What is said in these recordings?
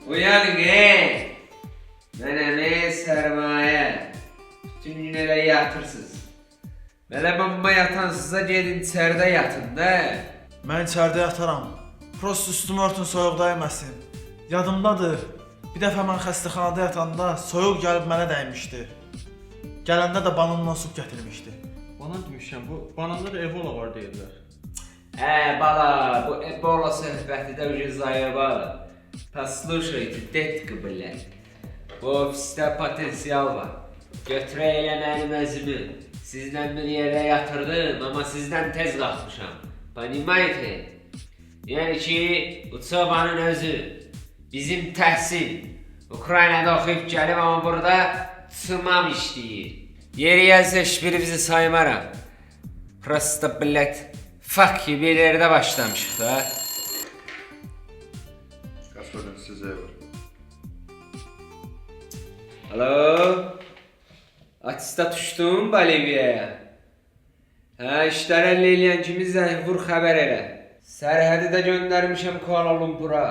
Uyanın Mənəmi sərmayə. Bütün gün elə yatırsınız. Mələ bomba yatansıza gedin içəridə yatın da. Mən içəridə yataram. Prost üstümü örtün soyuq dəyməsin. Yadımdadır. Bir dəfə mən xəstəxanada yatanda soyuq gəlib mənə dəymişdi. Gələndə də bananla su gətirmişdi. Banan demişəm, bu bananda da Ebola var deyirlər. Bala, bu Ebola söhbəti də ucu zayıbalı. Послушайте, детка, блядь. Bu ofisdə potensial var. Götürə elə mənim özümü. Sizlə bir yerdə yatırdım, amma sizdən tez qalxmışam. Понимаете? Yəni ki, Uçobanın özü, bizim təhsil. Ukraynada oxuyub gəlib, amma burada tımam işləyir. Yeri yazsa hiçbirimizi saymaram. Prosta, blядь, fuck gibi bir yerdə başlamışıq da. Господин Сизева. Alo? Atistat uçdun Boliviyaya. İşlər əllə eləyən kimi zəng vur xəbər elə. Sərhədi də göndərmişəm Kuala Lumpura.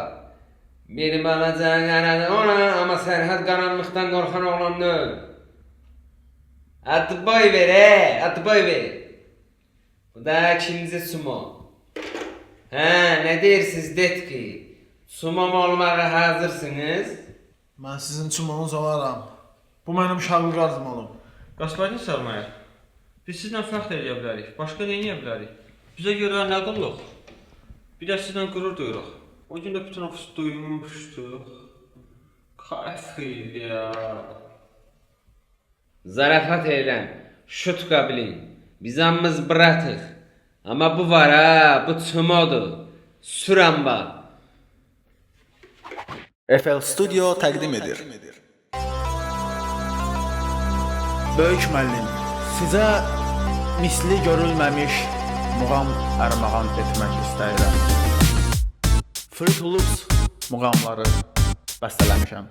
Benim alacağın qanadı ona, amma sərhəd qaranlıqdan qorxan oğlan deyil. Adı boy ver, adı boy ver. Bu da ikinci sumo. Nə deyirsiniz detki? Sumom olmağa hazırsınız? Mən sizin çumonuz olaram. Bu mənim uşaqlıq arzum olub. Qaspayın sərmayə. Biz sizlə fəxr edə bilərik. Başqa nə edə bilərik? Bizə görə nə qıllıq? Bir də sizlə qürur duyuruq. O gün də bütün ofis duymuşduq. Kafir ya. Zarafat eyləm, şutka bilin. Biz hamımız bıratıq. Amma bu var ha, bu çumodur. Süramba. FL Studio təqdim edir. Böyük müəllim, sizə misli görülməmiş muğam ərmağan etmək istəyirəm. Fruit Loops muğamları bəstələmişəm.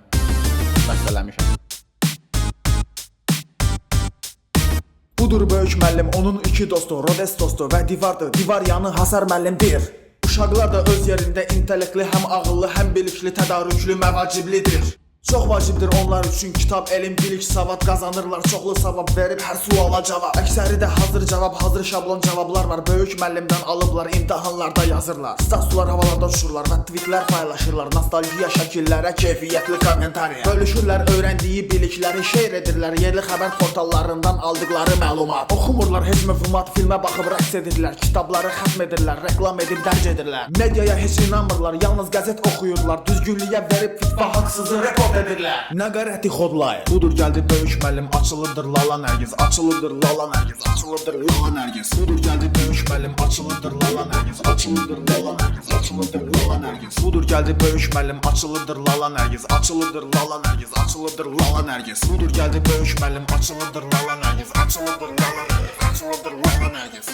Budur böyük müəllim, onun iki dostu, Rodes dostu və divardır. Divar yanı Hasar müəllim 1. Uşaqlar da öz yerində intellektli, həm ağıllı, həm bilikli, tədarüklü, məvaciblidir. Çox vacibdir onlar üçün kitab, elm, bilik, savad qazanırlar. Çoxlu savab verib hər suala cavab. Əksəri də hazır cavab, hazır şablon cavablar var. Böyük müəllimdən alıblar, imtahanlarda yazırlar. Statular havalarda uçurlar və tweetlər paylaşırlar. Nostalgiya şəkillərə, keyfiyyətli kommentariya. Bölüşürlər öyrəndiyi bilikləri, şeir edirlər. Yerli xəbər portallarından aldıqları məlumat. Oxumurlar heç məfhumat, filmə baxıb rəqs edirlər. Kitabları xətm edirlər, reklam edib dərc edirlər. Mediaya heç inanmırlar, yalnız qəzet oxuyurlar. Düzgünlüyə verib fitva haqsızı report edirlər. Nəqarəti xodlayır. Budur gəldi böyük müəllim, açılıdır Lala Nərgiz, açılıdır Lala Nərgiz, açılıdır Lala Nərgiz. Budur gəldi böyük müəllim, açılıdır Lala Nərgiz, açılıdır Lala Nərgiz, açılıdır Lala Nərgiz. Budur gəldi böyük müəllim, açılıdır Lala Nərgiz, açılıdır Lala Nərgiz, açılıdır Lala Nərgiz. Budur gəldi böyük müəllim, açılıdır Lala Nərgiz, açılıdır Lala Nərgiz, açılıdır Lala Nərgiz.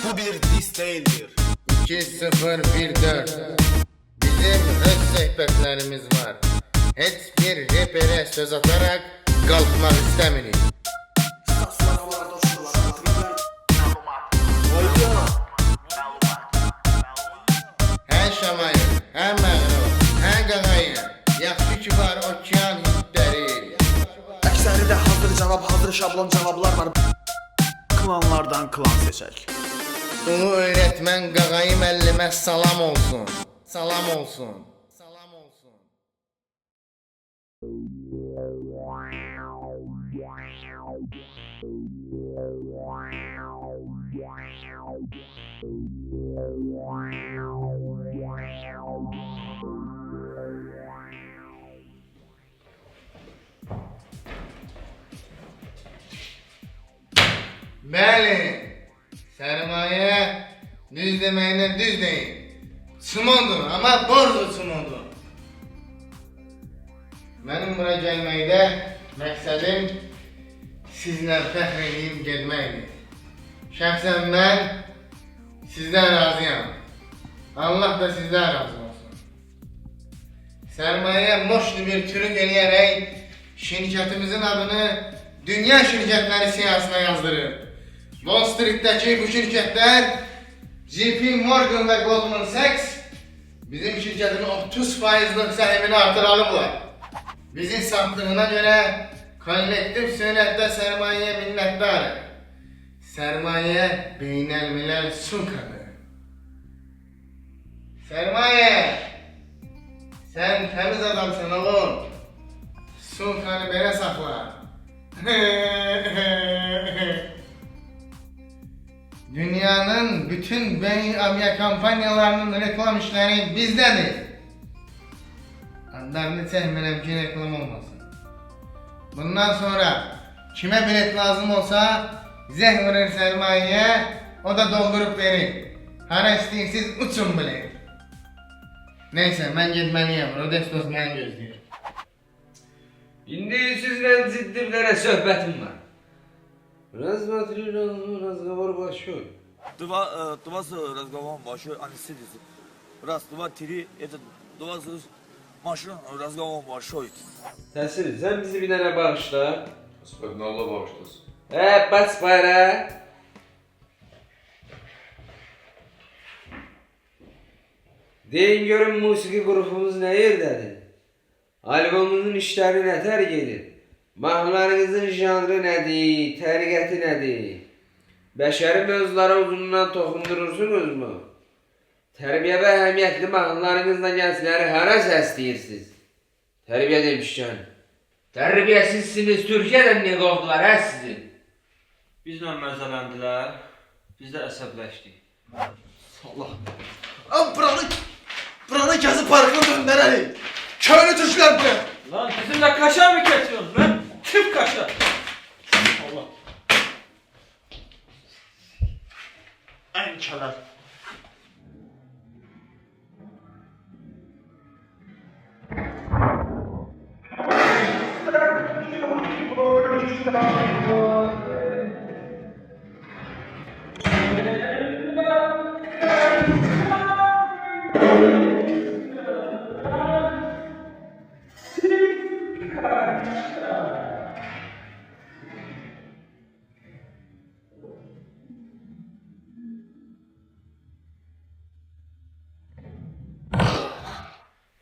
Bu bir dis deyildir. 2014 bizim öz söhbətlərimiz var. Heç bir reperə söz ataraq qalxmaq istəmirik. Hə Şamayın, hə Məğrib, hə Qağayın, yaxşı ki var okean hidləri. Əksəri də hazır cavab, hazır şablon cavablar var. Klanlardan klan seçək. Ulu öyrətmən Qağayı müəllimə salam olsun. Salam olsun. Salam olsun. Bəli, sərmayə düz deməklə düz deyin. Çumondur, amma borcu çumondur. Mənim bura gəlməkdə məqsədim sizlə fəxr edib getməkdir. Şəxsən mən sizdən razıyam. Allah da sizdən razı olsun. Sərmayə moşlu bir türk eləyərək şirkətimizin adını dünya şirkətləri siyahısına yazdırır. Wall Street'dəki bu şirkətlər JP Morgan ve Goldman Sachs bizim şirketin 30%'lık sahibini artıralıblar. Bizim sattığına göre kollektif surette sermaye minnettarı. Sermaye beynelmiler sunkanı. Sermaye! Sen temiz adamsın oğlum. Sunkanı bere sakla. Dünyanın bütün beyin avya kampanyalarının reklam işleri bizdedir. Adlarını sevmem ki reklam olmasın. Bundan sonra kime bilet lazım olsa zeh verir sermayeye, o da doldurup verir. Hara isteyirsiniz uçun bilet. Neyse ben gitmeliyim. Rodestos beni gözlüyor. İndi sizlə ciddi bir dənə söhbətim var. Раз, два, три, разговор большой. Два разговор большой, а не сидите. Раз, два, три, это два машин, разговор большой. Təsir, sən bizi bir dənə bağışla. Господи, Allah bağışlasın. Bas para. Deyin görün musiqi qrupumuz nə yerdədir? Albomumuzun işləri nətər gedir? Mahnılarınızın janrı nədir? Təriqəti nədir? Bəşəri mövzulara uzundan toxundurursunuzmu? Tərbiyə və əhəmiyyətli mahnılarınızla gəncləri hara səsləyirsiniz? Tərbiyə demişkən. Tərbiyəsizsiniz, Türkiyədən niyə qovdular sizi? Bizlə məzələndilər, biz də əsəbləşdik. Allah. Am buranı gezi parkına döndürelim. Köylü Türkler buraya. Lan bizimle kaşar mı kesiyorsun lan? Kim kaşar? Allah. En keler.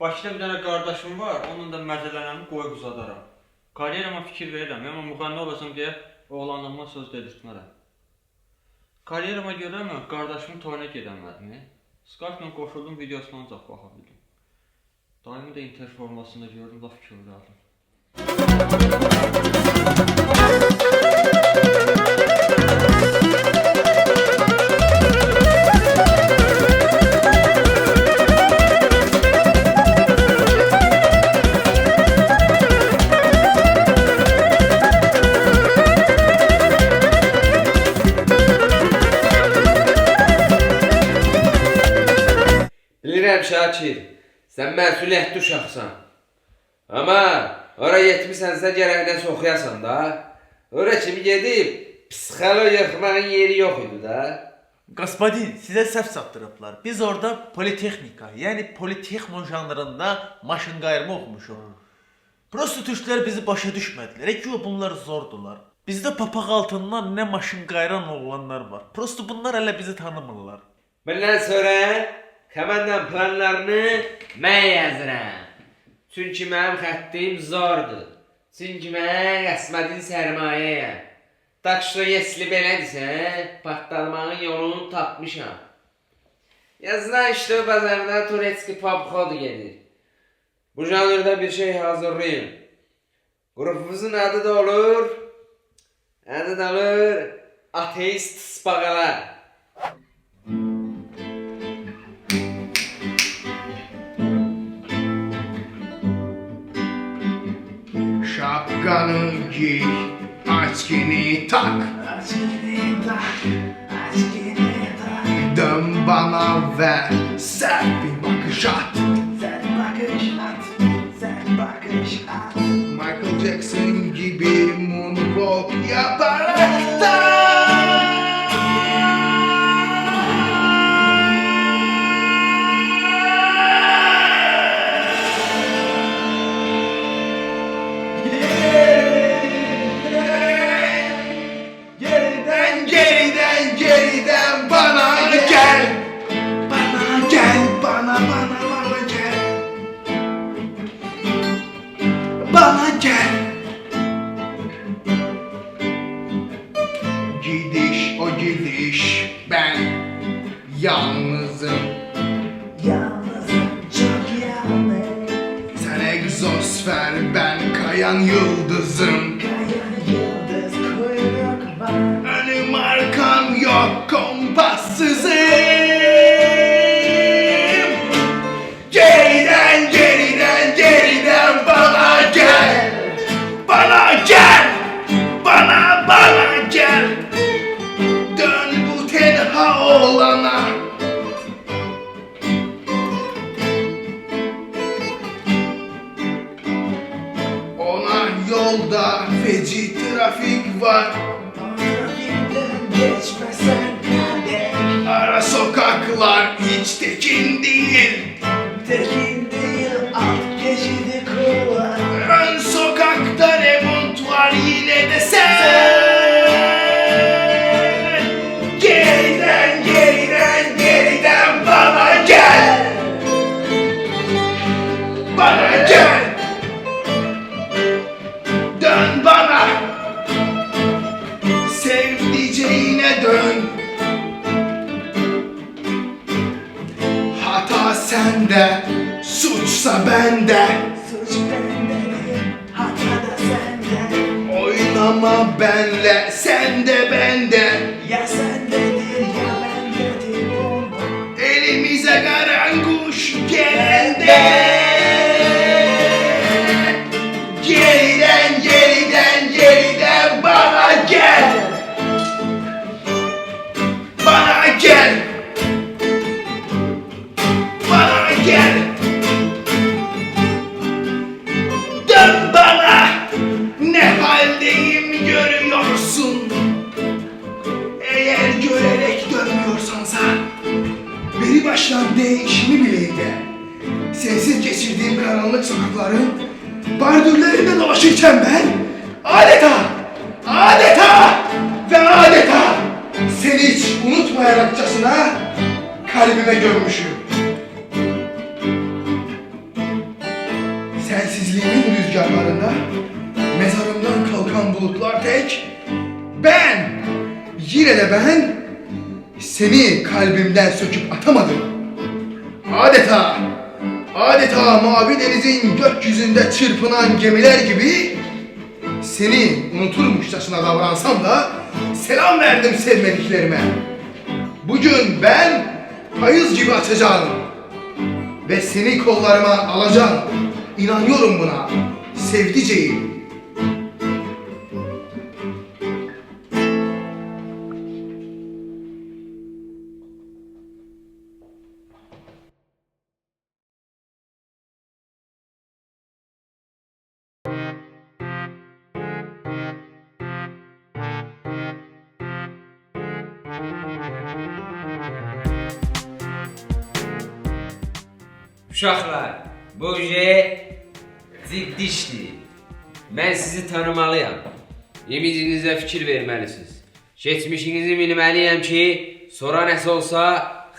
Bakıda bir dənə qardaşım var, onun da məzələnəni qoyub uzadaram. Karyerama fikir verirəm, amma müğənni olasam deyə oğlanlığıma söz dedirtmərəm. Karyerama görə mən qardaşımın toyuna gedəmədim. Skype-la qoşuldum, videosuna ancaq baxa bildim. Daimi də inter formasında gördüm, laf kövrə aldım. Bilirəm Şakir, sən məsuliyyətli uşaqsan. Amma ora yetmisənsə gərək nəsə oxuyasan da. Ora kimi gedib psixoloq yıxmağın yeri yox idi da. Господин, size səhv çatdırıblar. Biz orada politexnika, yəni politexno janrında maşın qayırma oxumuşuq. Prosto türklər bizi başa düşmədilər. Ki bunlar zordular. Bizdə papaq altından nə maşın qayıran oğlanlar var. Prosto bunlar hələ bizi tanımırlar. Bundan sonra komandanın planlarını mən yazıram. Çünki mənim xəttim zordur. Çünki mən qəsmədin sərmayəyəm. Tak что если belədirsə, partlamağın yolunu tapmışam. Yazılan işte bazarda Turetski pop-xodu gedir. Bu janrda bir şey hazırlayın. Qrupumuzun adı da olur Ateist Spağalar. Şapkanı giy, açkini tak. Dön bana ve sert bir bakış at. Michael Jackson gibi moonwalk yaparak da. Geriden bana gel. bana gel. Gidiş o gidiş, ben yalnızım. Yalnızım, çok yalnız. Sen egzosfer, ben kayan yıldızım. Kayan yıldız, kuyruk var. Önüm arkam yok, kompassızım. Geriden geriden geriden bana gel. Bana gel. Bana gel. Dön bu tenha oğlana. Ona yolda feci trafik var. Trafikten geçmesen kader. Ara sokaklar hiç tekin değil. Tekin değil, alt geçidi kullan. Ön sokakta remont var yine de sen. Geriden geriden geriden bana gel. Bana gel. Dön bana. Sevdiceğine dön. Hata sende, suçsa bende. Suç bende değil, hata da sende. Oynama benle, sen de bende. Ya sendedir ya bendedir bomba. Elimize karanguş gelende. Geriden geriden geriden bana gel. Bana gel. Bana gel. Dön bana. Ne haldeyim görüyorsun. Eğer görerek dönmüyorsansa beni baştan değişimi bileyim de. Sensiz geçirdiğim karanlık sokakların bardürlerinde dolaşırken ben adeta seni hiç unutmayarakçasına kalbime gömmüşüm. Sensizliğimin rüzgarlarında mezarımdan kalkan bulutlar tek ben, yine de ben seni kalbimden söküp atamadım. Adeta mavi denizin gökyüzünde çırpınan gemiler gibi seni unuturmuşçasına davransam da selam verdim sevmediklerime. Bugün ben payız gibi açacağım ve seni kollarıma alacağım. İnanıyorum buna, sevdiceğim. Uşaqlar, bu ciddi işdir. Mən sizi tanımalıyam. İmicinizə fikir verməlisiniz. Keçmişinizi bilməliyəm ki, sonra nəsə olsa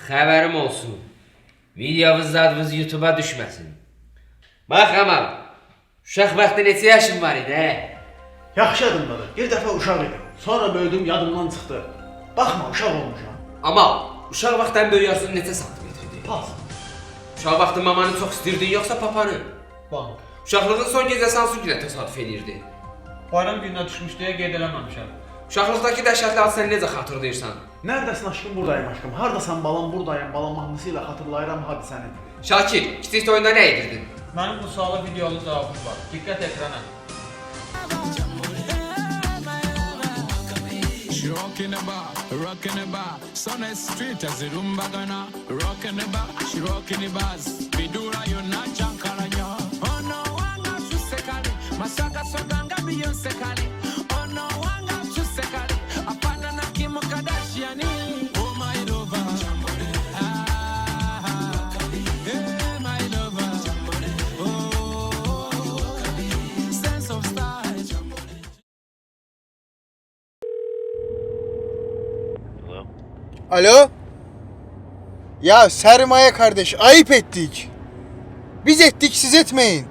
xəbərim olsun. Videomuz adınız YouTube'a düşməsin. Bax Amal, uşaq vaxtı neçə yaşın var idi, hə? Yaxşı yadımdadır. Bir dəfə uşaq idim. Sonra böyüdüm, yadımdan çıxdı. Baxma, uşaq olmuşam. Amal, uşaq vaxtdan böyük yaşın neçə santimetr idi? Pas. Uşaq vaxtı mamanı çox istəyirdin, yoxsa papanı? Bank. Uşaqlığın son gecəsi hansı günə təsadüf edirdi? Bayram gününə düşmüş deyə qeyd eləməmişəm. Uşaqlıqdakı dəhşətli hadisəni necə xatırlayırsan? Nərdəsin aşkım? Buradayım aşkım. Hardasan balam? Buradayım balam mahnısı ilə xatırlayıram hadisəni. Şakir, kiçik oyunda nə edirdin? Mənim bu suala videolu cavabım var. Diqqət ekrana. She rockin' the bar, sun is street as the rumba gonna rockin' the bar, she rockin' the bars. Bidura you not jankaranya. Oh no, wanga chusekali, masaka soganga Beyonce kali. Oh no, wanga chusekali, apana na Kim Kardashian. Oh my lover, hey my lover, oh sense of style. Alo? Ya Sermaye kardeş, ayıp ettik. Biz ettik, siz etmeyin.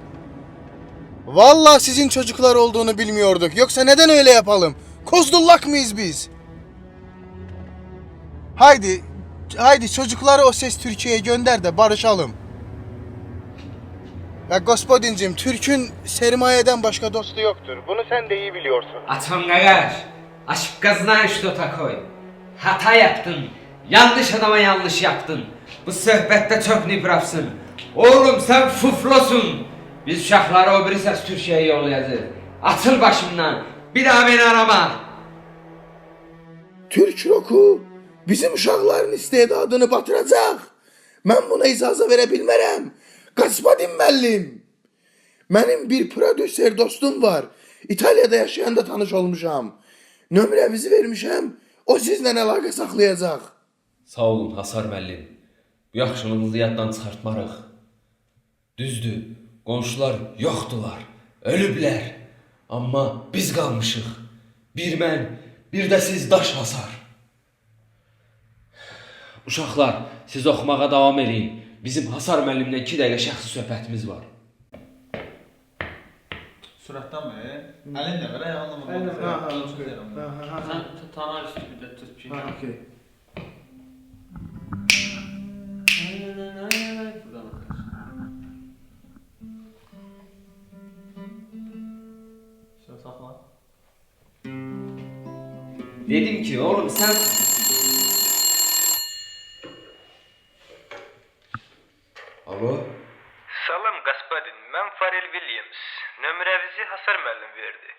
Vallahi sizin çocuklar olduğunu bilmiyorduk. Yoksa neden öyle yapalım? Kozdullak mıyız biz? Haydi çocukları O Ses Türkiye'ye gönder de barışalım. Ya gospodincim, Türk'ün sermayeden başka dostu yoktur. Bunu sen de iyi biliyorsun. Atom Gagaş, aşk что такое? Hata yaptın, yanlış adama yanlış yaptın. Bu söhbette çok niprafsın. Oğlum sen fuflosun. Biz uşaqları o biri Ses Türkiye'ye yollayacağız. Atıl başımdan, bir daha beni arama. Türk roku bizim uşaqların istedadını batıracaq. Mən buna icazə verə bilmərəm. Qaspadin müəllim. Mənim bir prodüser dostum var. İtaliyada yaşayanda tanış olmuşam. Nömrəmizi vermişəm. O sizlə əlaqə saxlayacaq. Sağ olun Hasar müəllim. Bu yaxşılığınızı yaddan çıxartmarıq. Düzdür, qonşular yoxdular, ölüblər. Amma biz qalmışıq. Bir mən, bir də siz Daş Hasar. Uşaqlar, siz oxumağa davam edin. Bizim Hasar müəllimlə 2 dəqiqə şəxsi söhbətimiz var. Sürətdən mi? Əlin də ver, ayağınla mı? Sen tanar bir de tut ki. Okey. Buradan bakarsın. Şöyle saxla. Dedim ki oğlum sen... Alo? Salam господин, mən Farel Williams. Nömrənizi Hasar müəllim verdi.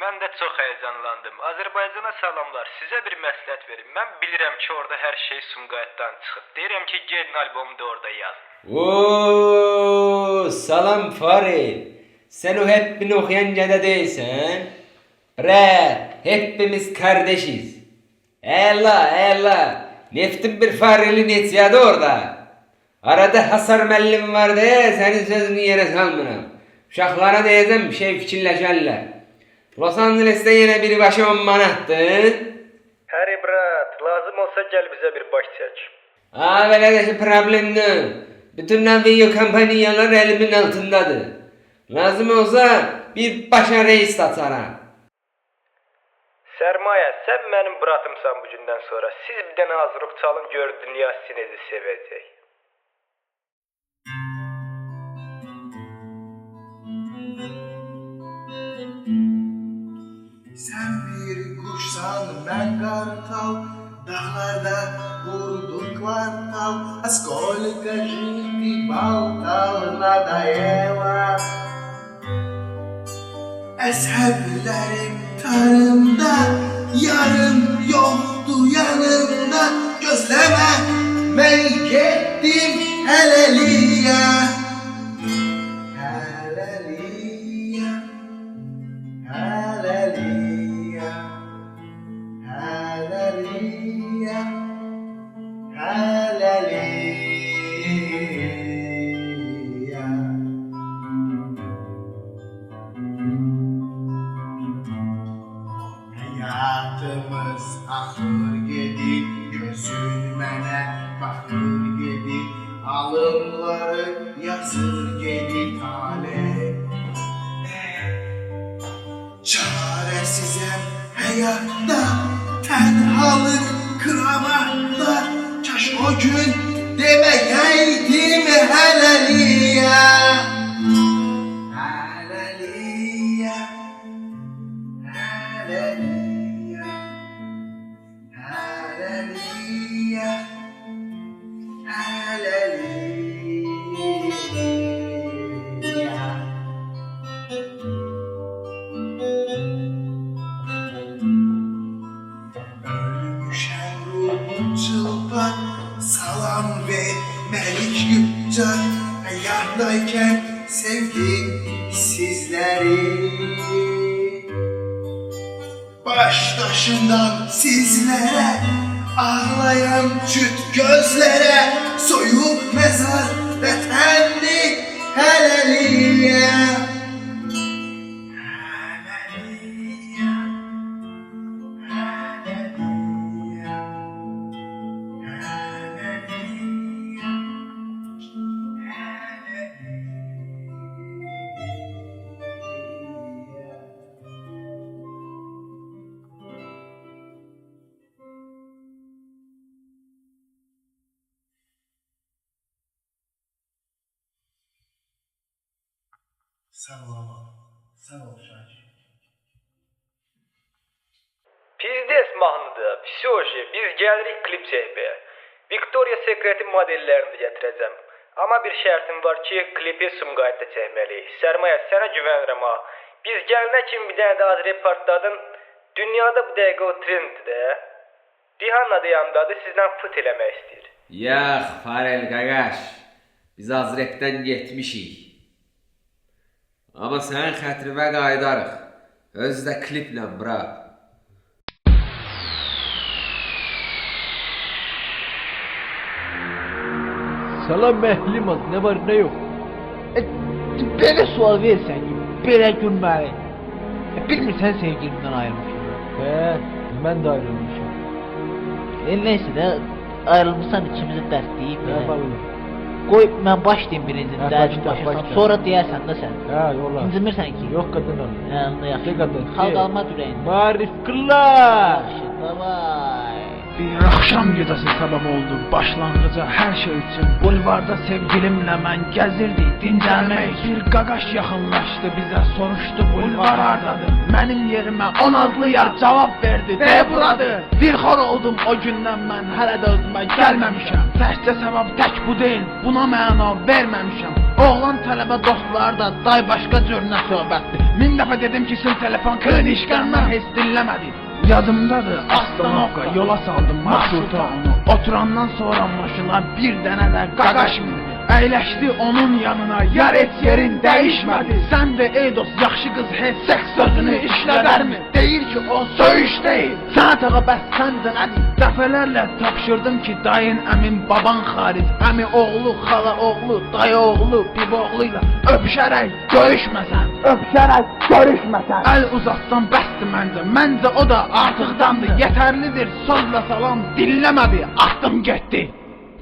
Mən də çox həyəcanlandım. Azərbaycana salamlar. Sizə bir məsləhət verim. Mən bilirəm ki, orada hər şey Sumqayıtdan çıxıb. Deyirəm ki, gelin albomu da orada yazın. Ooo, salam Farel. Sen o hepini okuyan cede değilsen. Bre, hepimiz kardeşiz. Ella. Neftin bir Farel'in etiyadı orada. Arada Hasar müəllim var diye senin sözünü yere salmıram. Uşaqlara deyəcəm bir şey fikirləşərlər. Los Angeles'te yine biri başı 10 manattı. Harry brat, lazım olsa gel bizə bir baş çək. Belə də ki problem değil. Bütün video kampanyalar elimin altındadır. Lazım olsa bir başa reis açaram. Sərmayə, sən mənim bratımsan bu gündən sonra. Siz bir dənə azruq çalın, gör dünya sinezi sevəcək. Sen bir kuşsan ben kartal, dağlarda vurduklar tal. Сколько жить ты болтал, надоело. Eshablerim tarımda, yarın yoktu yanımda. Gözleme, ben gittim helaliye. Helaliye, helaliye, helaliye, helaliye. Hayatımız ahır gedik, gözün mənə baxır gedik, alınları yazır gedik tale. Çaresizem hayatta, tenhalık kıramakta, kaş o gün demeyeydim helaliye. Helaliye. Hallelujah, hallelujah, hallelujah. Ölmüşem ruhum çılpan, salam ver Melik Yüpcan. Hayattayken sevdim sizleri. Baştaşından sizlere, ağlayan çüt gözlere, soyup mezar vetenli helaliye. Helaliye, helaliye, helaliye, helaliye. Sən ol ama. Sən ol Şakir. Pizdes mahnıdır, Psyoji, biz gəlirik klip çəkməyə. Victoria Secret'in modellərini gətirəcəm. Amma bir şərtim var ki, klipi Sumqayıtda çəkməliyik. Sərmayə, sənə güvənirəm ha. Biz gəlinə kimi bir dənə də az reportladın. Dünyada bu dəqiqə o trenddir. Rihanna da yandadır, sizdən fıt eləmək istəyir. Yox, Farel qaqaş. Biz Azrepdən getmişik. Amma sənin xətrimə qaydarıq. Özü də kliplə, bra. Salam məhlimaz, nə var, nə yox? Belə sual versən ki, belə gülməli. Bilmirsən sevgilimdən ayrılmışam. Mən də ayrılmışam. Neysə də, ayrılmışsan ikimizə dərd deyib. Nə bağlı? Qoy, mən başlayayım birincini, dərdim başlasam, sonra deyərsən də sən. Yola. İncimirsən ki? Yox, qadın ol. Onda yaxşı. Qadın. Xalq alma ürəyində. Marif qıllar! Yaxşı, davay. Bir axşam gecəsi səbəb oldu başlanğıca hər şey üçün. Bulvarda sevgilimlə mən gəzirdik dincəlmək. Bir qaqaş yaxınlaşdı bizə, soruşdu bulvar hardadır. Mənim yerimə 10 adlı yar cavab verdi, de buradır. Bir xor oldum o gündən mən hələ də özümə gəlməmişəm. Təkcə səbəb tək bu deyil, buna məna verməmişəm. Oğlan tələbə dostlar da day başqa cürünə söhbətdir. 1000 dəfə dedim ki, sil telefon kırışqanlar heç dinləmədi. Yadımdadır, Astanovka yola saldım marşruta onu. Oturandan sonra maşına bir dənə də qaqaş mindi. Əyləşdi onun yanına, yar et yerin dəyişmədi. Sən də ey dost, yaxşı qız heç seks sözünü işlədərmi? Deyir ki, o söyüş deyil. Sənət ağa bəs səncə nədir? Dəfələrlə tapşırdım ki, dayın əmin baban xaric, əmi oğlu, xala oğlu, dayı oğlu, bibi oğluyla öpüşərək görüşməsən. Öpüşərək görüşməsən. Əl uzatsan bəsdir məncə, məncə o da artıqdandır. Yetərlidir, sözlə salam dinləmədi, atdım getdi.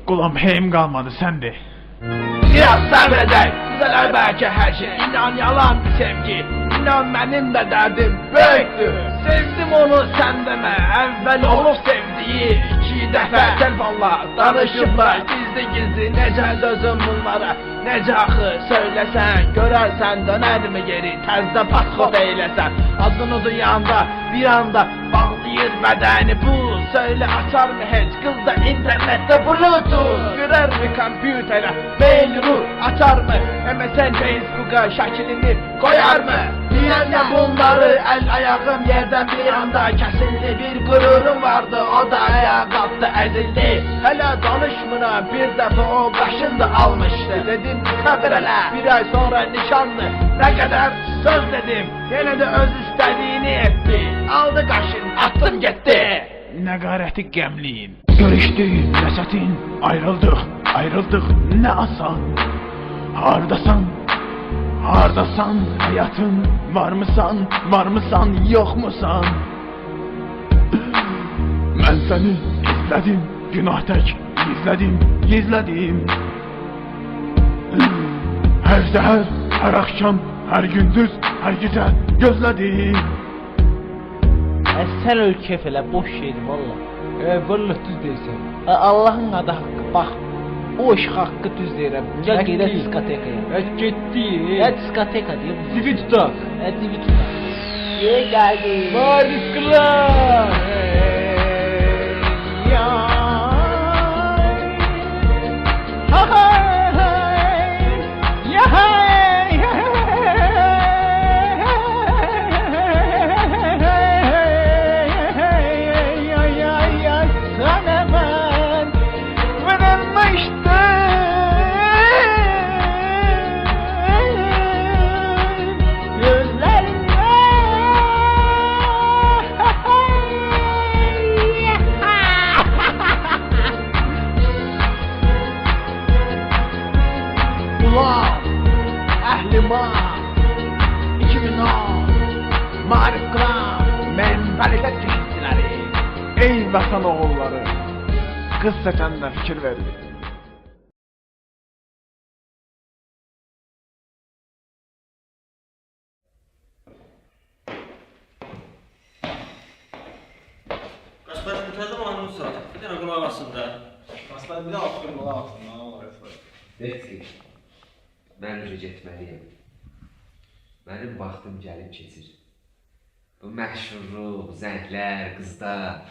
Qulam heyim qalmadı, səndir. Biraz səbr edək, düzələr bəlkə hər şey. İnan yalan sevgi, inan mənim də dərdim böyükdür. Sevdim onu sən demə, əvvəl olub sevdiyi 2 dəfə telefonla danışıblar gizli necə dözüm bunlara. Necə axı söyləsən, görərsən dönərmi geri, təzdə paskot eyləsən. Adını duyanda bir anda bağlayır bədəni bu. Söylə açarmı heç qızda internetdə bluetooth? Görərmi kompüterə mail-ru açarmı? MSN Facebook'a şəklini qoyarmı? Deyəndə bunları əl ayağım yerdən bir anda kəsildi. Bir qururum vardı, o da ayağa qalxdı əzildi. Hələ danışmıram, bir dəfə o başını almışdı. Dedim səbr elə, bir ay sonra nişanlı. Nə qədər söz dedim, yenə də öz istədiyini etdi. Aldı qaşın, attım getdi. Nəqarəti qəmliyin, görüşdük, nə çətin, ayrıldıq, nə asan. Hardasan həyatın, varmısan, yoxmusan? Mən səni izlədim, günah tək, gizlədim. Hər səhər, hər axşam, hər gündüz, hər gecə gözlədim. Sən öl kef elə, boş şeydir valla. Valla düz deyirsən. Allahın adı haqqı, bax. O iş haqqı düz deyirəm. Gəl gedək diskotekaya. Getdi. Diskoteka deyim. Zivi tutaq. Zivi tutaq. Gəldi. Marif qıllar. Ey vətən oğulları, qız seçəndə fikir verin. Qaşbaşım təzə mahnını soracaq. Bir dənə qulaq asın da. Aslında bir də oturum qulaq asın, nə olar? Bekli, mən üzə getməliyim. Mənim vaxtım gəlib keçir. Bu məşhurluq, zənglər, qızlar,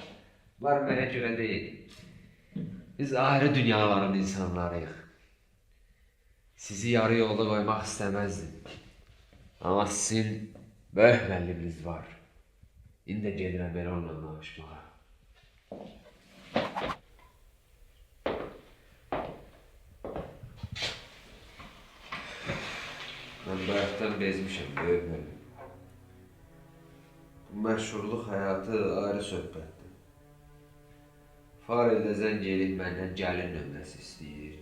bunlar mənə görə deyil. Biz ayrı dünyaların insanlarıyıq. Sizi yarı yolda qoymaq istəməzdim. Amma sizin böyük müəlliminiz var. İndi gedirəm belə onunla danışmağa. Mən bu həyatdan bezmişəm, böyük müəllim. Bu məşhurluq həyatı ayrı söhbətdir. Fareldə zəng elib məndən gəlin nömrəsi istəyir.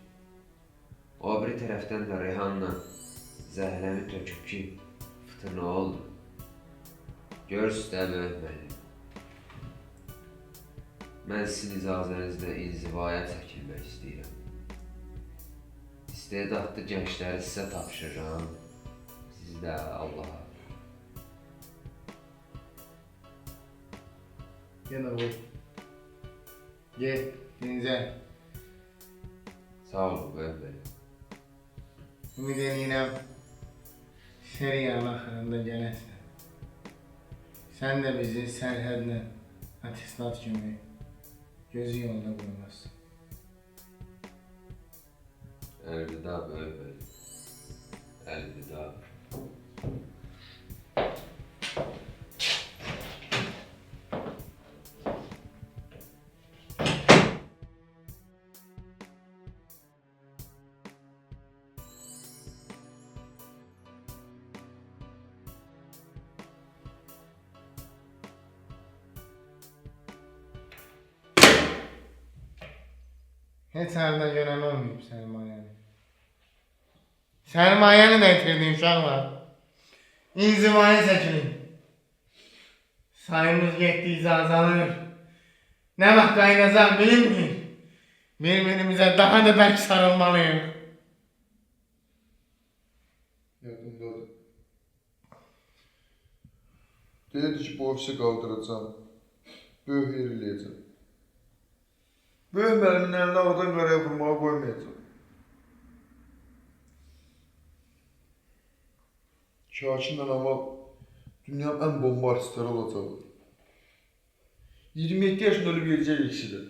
O biri tərəfdən də Rehanla zəhləmi töküb ki, fıtır nə oldu? Görürsünüz də böyük müəllim. Mən sizin icazənizlə inzivaya çəkilmək istəyirəm. İstedadlı gəncləri sizə tapşırıram. Siz də Allaha. Yenə qoy. Get, dincəl. Sağ olun, böyük müəllim. Ümid edirəm, seriyanın axırında gələsən. Sən də bizi sərhədlə atestat kimi gözü yolda qoymazsın. Əlvida böyük müəllim. Əlvida. Heç hərdən görən olmayıb sərmayəni. Sərmayəni də itirdin uşaqlar. İnzivaya çəkilin. Sayımız getdikcə azalır. Nə vaxt qaynacaq bilinmir. Bir-birimizə daha da bərk sarılmalıyıq. Yadımdadır. Deyirdi ki, bu ofisi qaldıracam. Böyük yer eləyəcəm. Böyük müəllimin əlini ağdan qaraya vurmağa qoymayacam. Şakinlə Amal dünyanın ən bomba artistləri olacaqlar. 27 yaşında ölüb gedəcək ikisi də.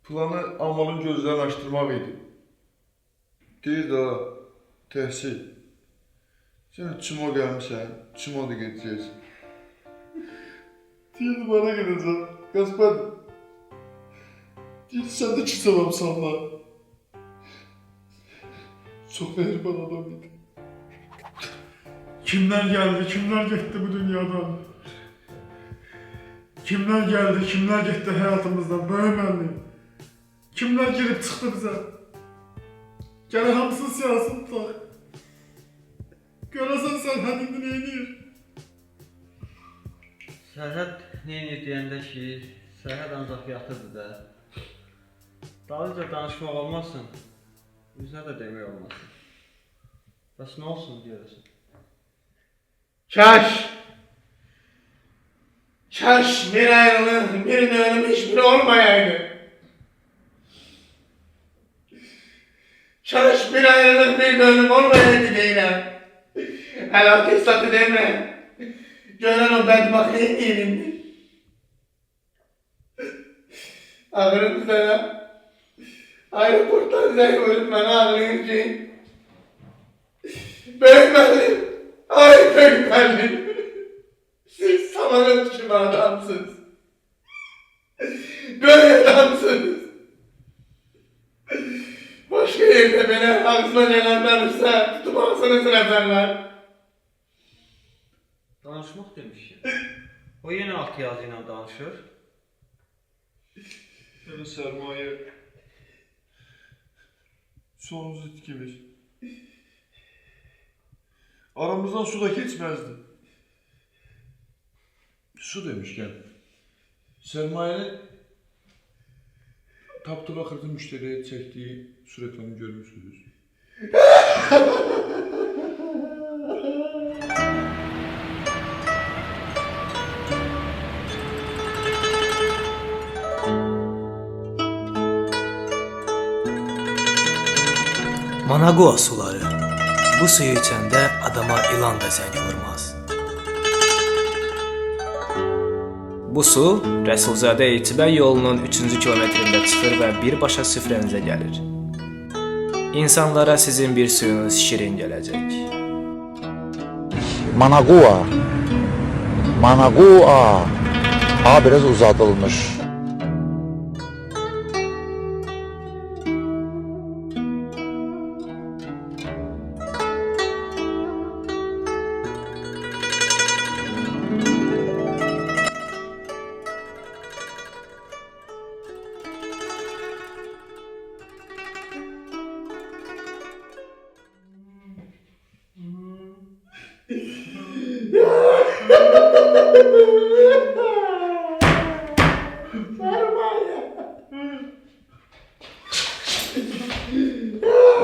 Planı Amalın gözlərini açdırmaq idi. Deyir də, təhsil. Sən çimo gəlmişsən, çimo da gedəcəksən. Deyirdi, bana gedəcəm. Qaspar, deyirdi, sən də küs adamsan lan. Çox mehriban adam idi. Kimler geldi, kimler gitti bu dünyadan? Kimler geldi, kimler gitti hayatımızdan böyle müəllim? Kimler girip çıktı bize? Gene hamısını siyasını tutar. Görəsən sərhəd indi neynir? Sərhəd neynir deyəndə ki, sərhəd ancaq yatırdı da. Dalınca danışmaq olmasın, üzünə də demək olmasın. Bəs nə olsun deyərsən? Kaş bir ayrılıq, bir dönüm hiçbiri olmayaydı. Kaş bir ayrılıq, bir dönüm olmayaydı deyirəm. Hələ atestatı demirəm. Görən o bədbaxt neyindir? Ağrım sənə. Aeroportdan zəng vurub mənə ağlayır ki, böyük müəllim, ay böyük müəllim, siz samanın kimi adamsınız. Böyük adamsınız. Başqa yerdə belə ağzına gələnlərsə tutub ağzınızı nəzərlər. Danışmaq demiş ya. O yenə alt yazı ilə danışır. Yəni sərmayə sonunuz itkimiz. Aramızdan su da keçməzdi. Su demişkən, sərmayənin tapdığı axırda müştəriyə çəkdiyi su reklamını görmüşsünüz. Managua suları. Bu suyu içəndə adama ilan da zəng vurmaz. Bu su Rəsulzadə Etibar yolunun 3-cü kilometrində çıxır və birbaşa süfrənizə gəlir. İnsanlara sizin bir suyunuz şirin gələcək. Managua. Managua. Ha biraz uzadılmış.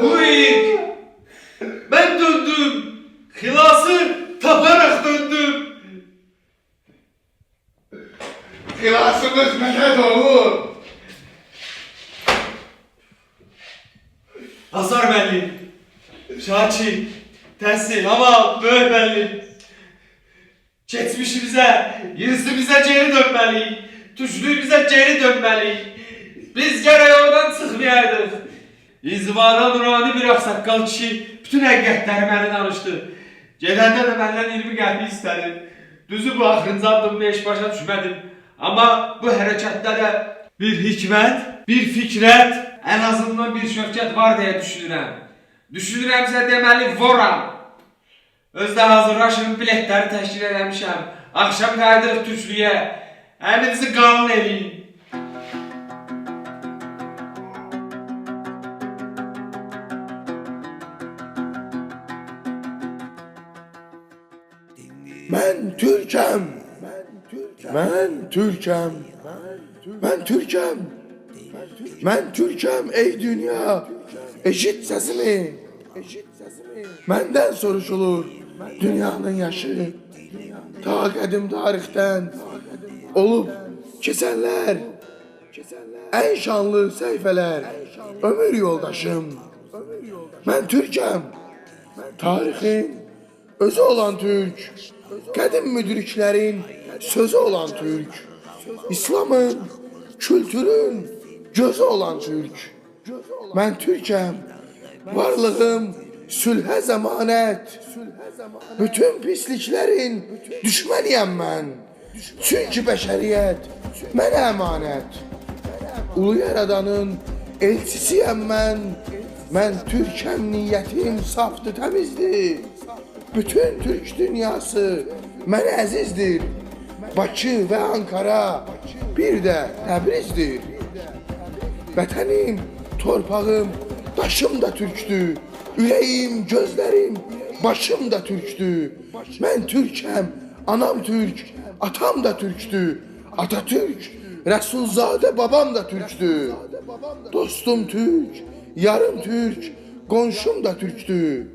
Uy! Ben döndüm. Hilası taparak döndüm. Xilasımız mənə doğur. Hasar belli. Şaçi, Təhsil, ama böyük belli. Geçmişimize, yüzümüze geri dönmeliyiz. Tuşluğumuza geri dönmeliyiz. Biz gerek oradan çıkmayaydık. İnzivada nurani bir aksaqqal kişi bütün həqiqətləri mənə danışdı. Gedəndə də məndən 20 qəpik istədi. Düzü bu axırıncı addımda heç başa düşmədim. Amma bu hərəkətdə də bir hikmət, bir fikrət, ən azından bir şövkət var deyə düşünürəm. Düşünürəmsə deməli voram. Özdə hazırlaşın, biletləri təşkil eləmişəm. Axşam qayıdırıq Türklüyə. Əlinizi qanun eləyin. Mən Türkəm. Mən Türkəm. Mən Türkəm. Mən Türkəm ey dünya. Eşit səsimi. Məndən soruşulur dünyanın yaşı. Ta qədim tarixdən olub keçənlər. Ən şanlı səhifələr. Ömür yoldaşım. Mən Türkəm. Tarixin özü olan Türk. Qədim müdriklərin sözü olan Türk. İslamın, kültürün gözü olan Türk. Mən Türkəm. Varlığım sülhə zəmanət. Bütün pisliklərin düşməniyəm mən. Çünki bəşəriyyət mənə əmanət. Ulu Yaradanın elçisiyəm mən. Mən Türkəm, niyyətim safdır, təmizdir. Bütün Türk dünyası mənə əzizdir. Bakı və Ankara, bir də Təbrizdir. Vətənim, torpağım, daşım da türkdür. Ürəyim, gözlərim, başım da türkdür. Mən Türkəm, anam Türk, atam da türkdür. Atatürk, Rəsulzadə babam da türkdür. Dostum Türk, yarım Türk, qonşum da türkdür.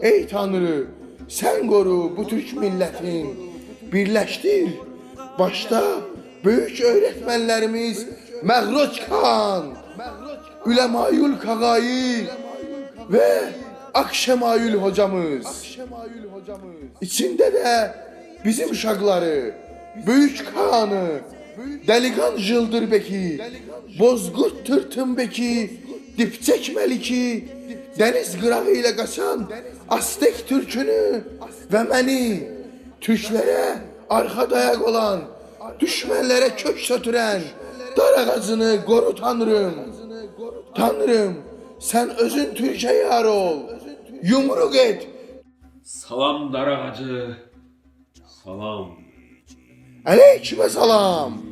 Ey Tanrı, sən qoru bu Türk millətin, birləşdir. Başda böyük öyrətmənlərimiz Məğroc Xan, Üləmayül Kağayı və Akşemayül hocamız. İçində də bizim uşaqları, Böyük Xanı, Dəliqan Jıldırbeki, Bozqurt Tırtınbeki, Dipçək Məliki, dəniz qırağı ilə qaçan Aztek türkünü və məni, türklərə arxa dayaq olan, düşmənlərə kök sötürən dar ağacını qoru Tanrım. Tanrım, sən özün Türkə yar ol, yumruq et. Salam dar ağacı, salam. Əleykümə salam.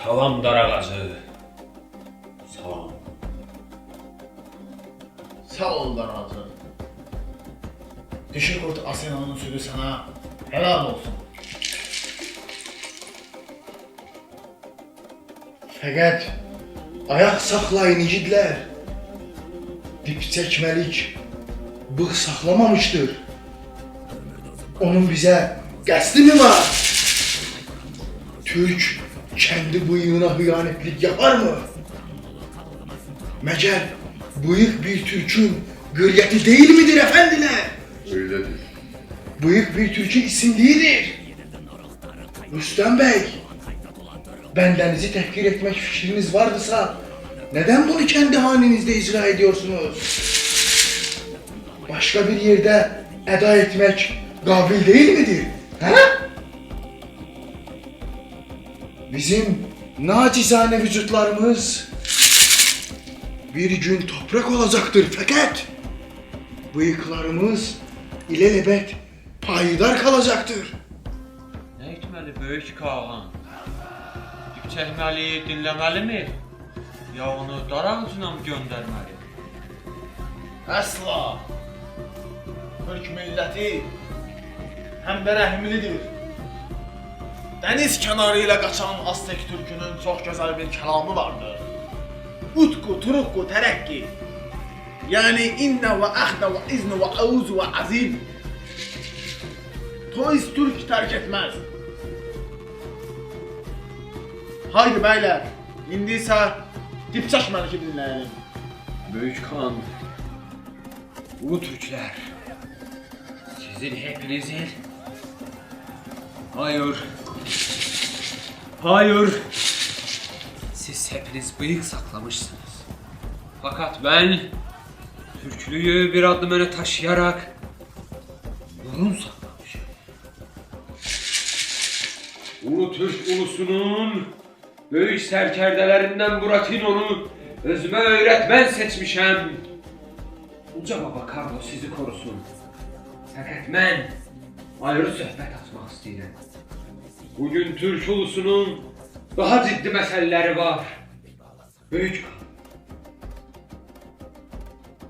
Salam Darağacı. Salam. Sağ ol Darağacı. Dişi kurt Asena'nın südü sana helal olsun. Fəqət ayaq saxlayın igidlər. Dip çəkməlik bığ saxlamamışdır. Onun bizə qəsdi mi var? Türk kendi bıyığına hıyanetlik yapar mı? Məcəl bıyık bir Türk'ün gıryeti değil midir efendiler? Öyledir. Bıyık bir Türk'ün isimliğidir. Rüstem Bey, bendenizi tehkir etmek fikriniz varsa neden bunu kendi halinizde icra ediyorsunuz? Başka bir yerde eda etmek kabil değil midir? He? Bizim nacizane vücutlarımız bir gün toprak olacaktır fakat bıyıklarımız ilelebet payidar kalacaktır. Nə etməli böyük Kağan? Dip çəkməli, dinləməli mi? Ya onu dar ağacına mı göndərməli? Əsla. Türk milləti həm də rəhimlidir. Dəniz kənarı ilə qaçan Aztek türkünün çox gözəl bir kəlamı vardır. Utku, turukku, tərəqqi. Yəni innə və əxdə və iznə və əuz və əzib. Toys Türk tərk etməz. Haydi bəylər, indi isə dip çəkməli ki dinləyelim. Büyük Kağan, ulu Türkler, sizin hepinizin hayır, siz hepiniz bıyık saklamışsınız. Fakat ben Türklüğü bir adım öne taşıyarak burun saklamışım. Ulu Türk ulusunun büyük serkerdelerinden Buratino'nu özüme öğretmen seçmişem. Uca Baba Karlo sizi korusun. Fakat ben ayrı söhbət açmaq istəyirəm. Bugün Türk ulusunun daha ciddi meseleleri var. Büyük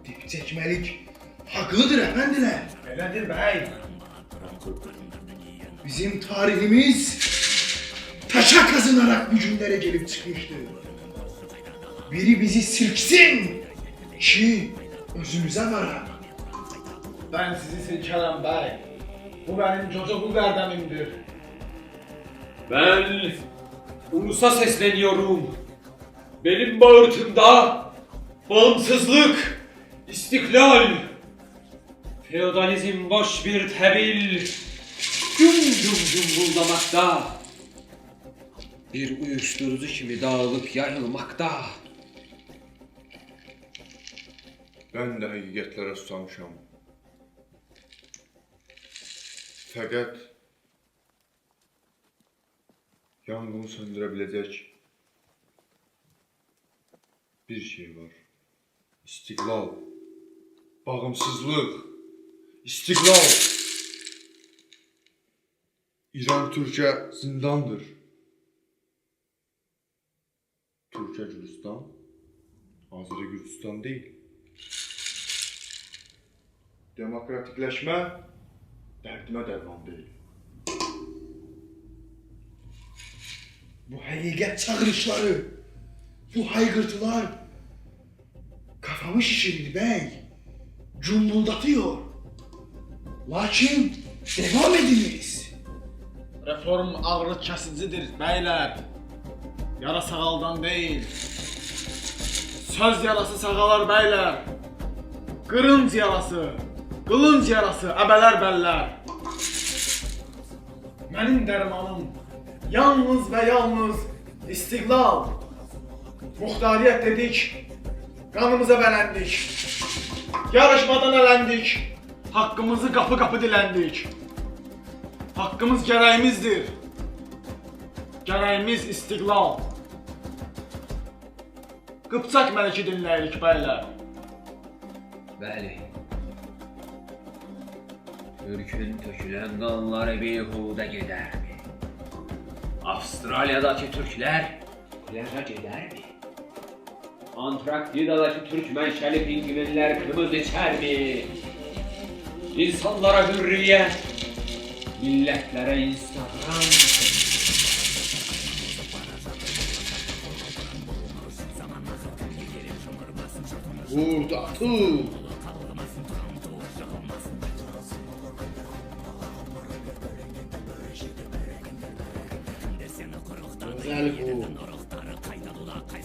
Dip çəkməlik haqlıdır efendiler. Elədir bəy. Bizim tarihimiz taşa kazınarak bu günlere gelip çıkmıştı. Biri bizi silksin ki özümüze varak. Ben sizi silkelem bəy. Bu benim çocukluk erdemimdir. Ben ulusa sesleniyorum. Benim bağırtımda bağımsızlık, istiklal, feodalizm boş bir tebil, cumbuldamakta. Bir uyuşturucu kimi dağılıp yayılmakta. Ben de həqiqətlərə susamışam. Fəqət yangını söndürə biləcək bir şey var. İstiqlal, bağımsızlıq, istiqlal. İran Türkiyə zindandır. Türkiyə Gürcistan, Azərbaycan Gürcistan değil. Demokratikləşmə dərdimə dərman deyil. Bu hakikat çağrışları, bu haykırtılar kafamı şişirir bey. Cumbuldatıyor. Lakin devam ediniz. Reform ağrı kesicidir beyler. Yara sağaldan değil. Söz yarası sağalar beyler. Kırınç yarası, kılınç yarası əbələr bəllər. Mənim dərmanım yalnız ve yalnız istiqlal. Muxtariyyət dedik, qanımıza bələndik. Yarışmadan ələndik, haqqımızı qapı-qapı diləndik. Haqqımız gərəyimizdir. Gərəyimiz istiqlal. Qıpçaq məliki dinləyirik bəylər. Bəli. Türk'ün tökülen qanları beyhudə gedərmi? Avustralya'daki Türkler İhraç eder mi? Antarktida'daki Türk menşeli pingvinler kırmızı içer mi? İnsanlara hürriyet, milletlere Instagram. Burada tu. Güzel bu.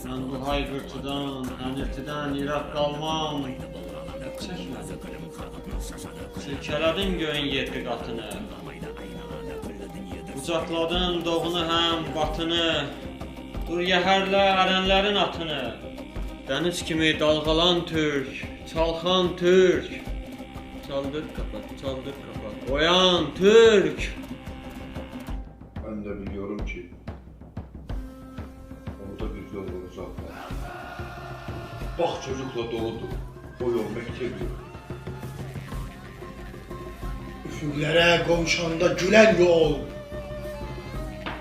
Mən bu hayqırtıdan, hənirtidən iraq qalmam. Çəkmə. Silkələdin göyün yeddi qatını. Qucaqladın doğunu həm batını. Dur yəhərlə ərənlərin atını. Dəniz kimi dalğalan Türk, çalxan Türk. Çaldır kapat, çaldır kapat. Oyan Türk. Ben de biliyorum ki orada bir yol uzaklar. Bak çocukla doludur. O yol mektebi. Üfüqlərə qovuşanda gülən yol.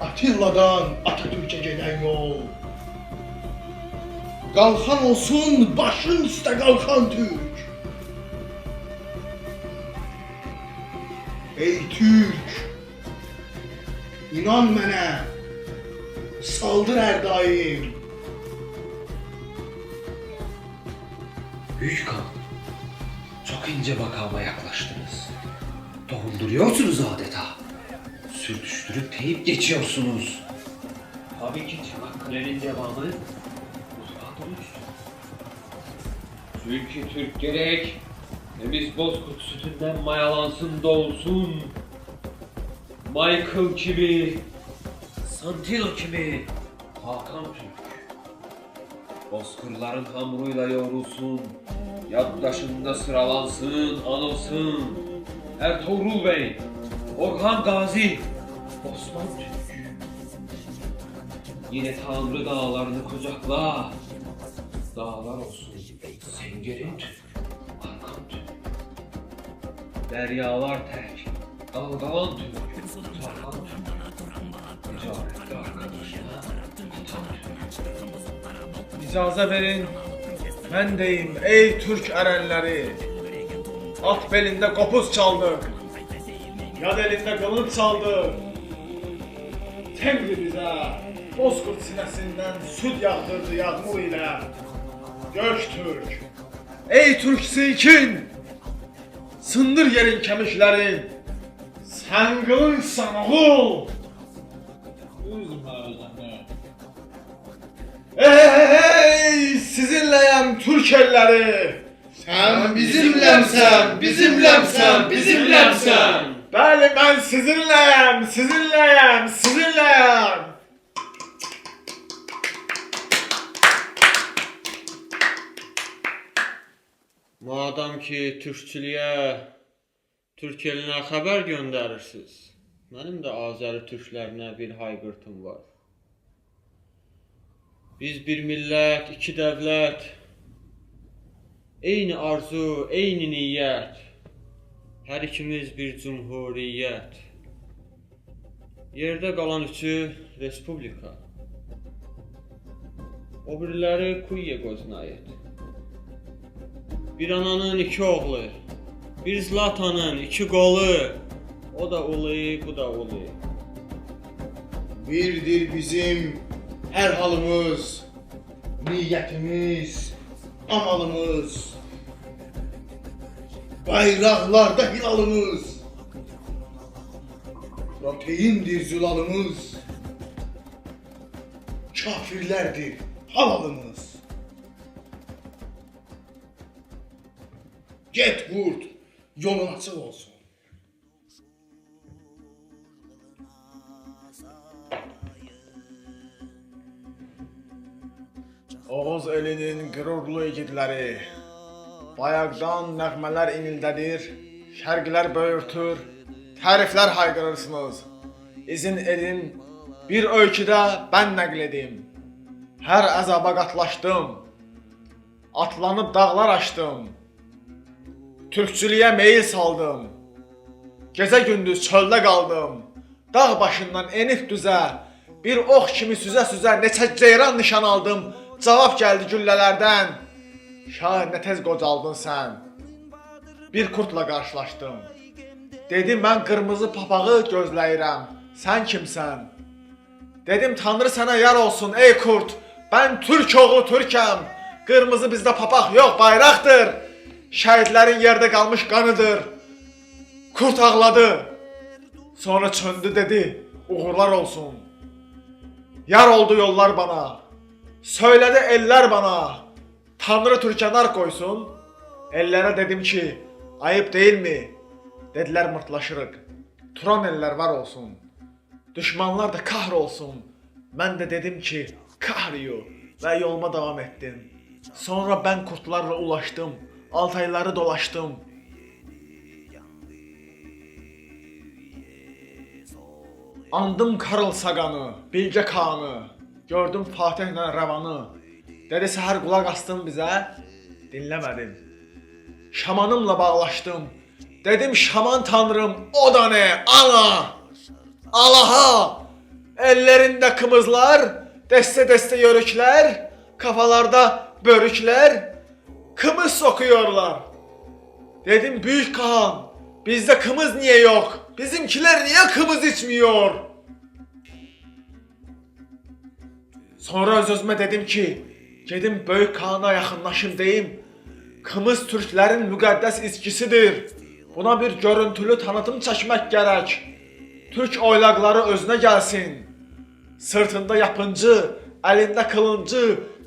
Atilla'dan Atatürk'e gedən yol. Qalxan olsun başın üstə qalxan Türk. Ey Türk, inan mənə, saldır hər daim. Büyük kan, çok ince makama yaklaştınız. Donduruyorsunuz adeta. Sürtüştürüp teyip geçiyorsunuz. Tabii ki Çanakkale'nin devamı uzatılmış. Çünkü Türk gerek, temiz bozkurt sütünden mayalansın da olsun. Michael gibi, Santino gibi, Hakan Türk. Bozkırların hamuruyla yoğrulsun, yaddaşında sıralansın, anılsın. Ertuğrul Bey, Orhan Gazi, Osman Türk. Yine Tanrı dağlarını kucakla. Dağlar olsun, Sengerin Türk, Arkan Türk. Deryalar terk, dalgalan Türk, Tarkan Türk. Ticaretli arkadaşına, Atan Türk. İcazə verin, mən deyim, ey Türk ərənləri. At belində qopuz çaldıq, yad elində qılınc çaldıq. Temri bizə, bozkurt sinəsindən süd yağdırdı yağmur ilə. Gök Türk, ey Türk silkin, sındır yerin kemiklərin. Sən qılıncsan oğul. Üzmə özəni. Ey sizinləyəm Türk elləri. Sen bizimlemsen, bizimlemsen, bizimlemsen. Bəli, mən sizinləyəm, sizinləyəm, sizinləyəm. Madam ki türkçülüyə, Türk elinə xəbər göndərirsiniz. Mənim də Azəri türklərinə bir hayqırtım var. Biz bir millət, iki dövlət. Eyni arzu, eyni niyyət. Hər ikimiz bir cumhuriyyət. Yerdə qalan üçü respublika. O biriləri Kuye qoznayət. Bir ananın iki oğlu, bir Zlatanın iki qolu. O da ulu, bu da ulu. Birdir bizim hər halımız, niyyətimiz, amalımız. Bayraqlarda hilalımız, proteindir zülalımız, kafirlərdir halalımız. Get qurd, yolun açıq olsun. Oğuz elinin qürurlu igidləri, bayaqdan nəğmələr inildədir, şərqlər böyürtür, təriflər hayqırırsınız. İzin edin, bir öyküdə mən nəql edim. Hər əzaba qatlaşdım, atlanıb dağlar aşdım, türkçülüyə meyil saldım, gecə gündüz çöldə qaldım, dağ başından enib düzə, Bir ox kimi süzə-süzə neçə ceyran nişan aldım. Cavab gəldi güllələrdən. Şah nə tez qocaldın sən. Bir kurtla qarşılaşdım. Dedim mən qırmızı papağı gözləyirəm. Sən kimsən? Dedim Tanrı sənə yar olsun ey kurt. Ben Türk oğlu Türkəm. Qırmızı bizdə papaq yox bayraqdır. Şəhidlərin yerdə qalmış qanıdır. Kurt ağladı. Sonra çöndü dedi. Uğurlar olsun. Yar oldu yollar bana. Söylədi eller bana. Tanrı Türkənar qoysun. Ellərə dedim ki, ayıp değil mi? Dediler mırtlaşırıq. Turan eller var olsun. Düşmanlar da kahr olsun. Ben de dedim ki, kahriyo ve yoluma devam ettim. Sonra ben kurtlarla ulaştım. Altayları dolaştım. Andım Karl Sagan'ı, Bilge Kağan'ı. Gördüm Fatih'le Revan'ı. Dedi səhər qulaq astın bizə. Dinləmədim. Şamanımla bağlaşdım. Dedim şaman tanrım o da ne? Ana! Allaha! Ellerinde kımızlar, deste deste yörükler, kafalarda börükler, kımız sokuyorlar. Dedim büyük Kağan, bizde kımız niye yok? Bizimkiler niye kımız içmiyor? Sonra öz-özümə dedim ki, gedim Böyük Kağan'a yaxınlaşım deyim. Kımız Türklerin müqəddəs içkisidir. Buna bir görüntülü tanıtım çəkmək gərək. Türk oylaqları özünə gəlsin. Sırtında yapıncı, əlində kılıncı,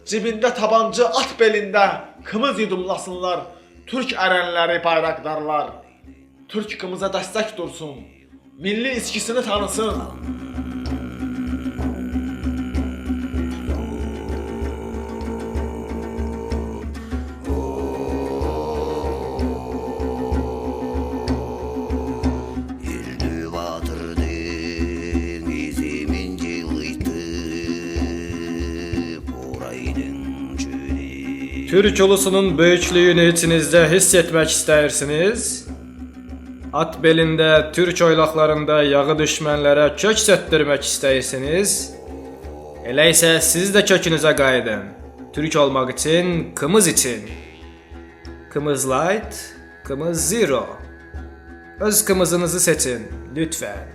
cibində tabancı, at belində kımız yudumlasınlar. Türk ərənləri, bayraqdarlar. Türk kımıza dəstək dursun. Milli içkisini tanısın. Türk ulusunun böyüklüyünü içinizde hissetmek istersiniz. At belinde, Türk oylaqlarında yağı düşmənlərə kök sötdürmək istəyirsiniz. Elə isə siz də kökünüzə qayıdın. Türk olmaq için, kımız için. Kımız Light, Kımız Zero. Öz kımızınızı seçin, lütfen.